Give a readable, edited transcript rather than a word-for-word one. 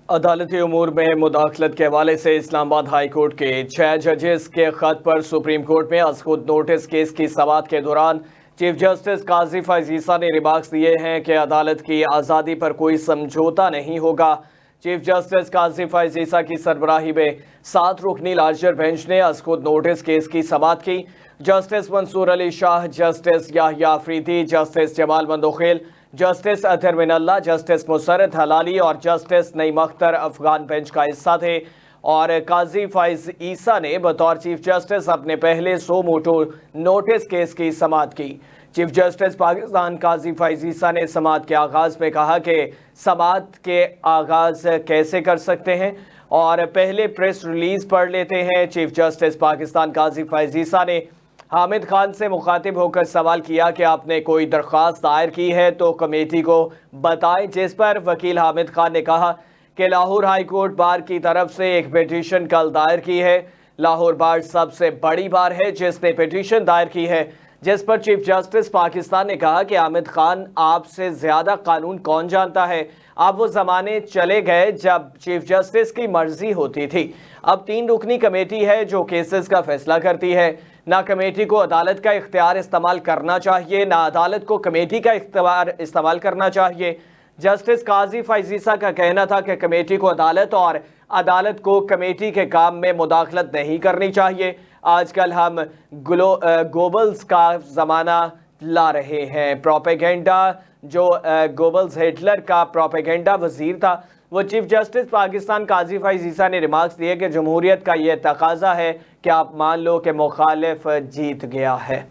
عدالتی امور میں مداخلت کے حوالے سے اسلام آباد ہائی کورٹ کے 6 ججز کے خط پر سپریم کورٹ میں از خود نوٹس کیس کی سماعت کے دوران چیف جسٹس قاضی فائز عیسیٰ نے ریمارکس دیے ہیں کہ عدالت کی آزادی پر کوئی سمجھوتا نہیں ہوگا۔ چیف جسٹس قاضی فائز عیسیٰ کی سربراہی میں 7 رکنی لارجر بینچ نے از خود نوٹس کیس کی سماعت کی۔ جسٹس منصور علی شاہ، جسٹس یحییٰ آفریدی، جسٹس جمال مندوخیل، جسٹس اطہر من اللہ، جسٹس مسرت حلالی اور جسٹس نعیم اختر افغان بینچ کا حصہ تھے، اور قاضی فائز عیسیٰ نے بطور چیف جسٹس اپنے پہلے سو موٹو نوٹس کیس کی سماعت کی۔ چیف جسٹس پاکستان قاضی فائز عیسیٰ نے سماعت کے آغاز میں کہا کہ سماعت کے آغاز کیسے کر سکتے ہیں اور پہلے پریس ریلیز پڑھ لیتے ہیں۔ چیف جسٹس پاکستان قاضی فائز عیسیٰ نے حامد خان سے مخاطب ہو کر سوال کیا کہ آپ نے کوئی درخواست دائر کی ہے تو کمیٹی کو بتائیں، جس پر وکیل حامد خان نے کہا کہ لاہور ہائی کورٹ بار کی طرف سے ایک پیٹیشن کل دائر کی ہے۔ لاہور بار سب سے بڑی بار ہے جس نے پیٹیشن دائر کی ہے، جس پر چیف جسٹس پاکستان نے کہا کہ حامد خان، آپ سے زیادہ قانون کون جانتا ہے؟ اب وہ زمانے چلے گئے جب چیف جسٹس کی مرضی ہوتی تھی۔ اب 3 رکنی کمیٹی ہے جو کیسز کا فیصلہ کرتی ہے۔ نہ کمیٹی کو عدالت کا اختیار استعمال کرنا چاہیے، نہ عدالت کو کمیٹی کا اختیار استعمال کرنا چاہیے۔ جسٹس قاضی فائز عیسیٰ کا کہنا تھا کہ کمیٹی کو عدالت اور عدالت کو کمیٹی کے کام میں مداخلت نہیں کرنی چاہیے۔ آج کل ہم گوبلز کا زمانہ لا رہے ہیں۔ پروپیگنڈا، جو گوبلز ہٹلر کا پروپیگنڈا وزیر تھا، وہ چیف جسٹس پاکستان قاضی فائز عیسیٰ نے ریمارکس دیے کہ جمہوریت کا یہ تقاضا ہے کہ آپ مان لو کہ مخالف جیت گیا ہے۔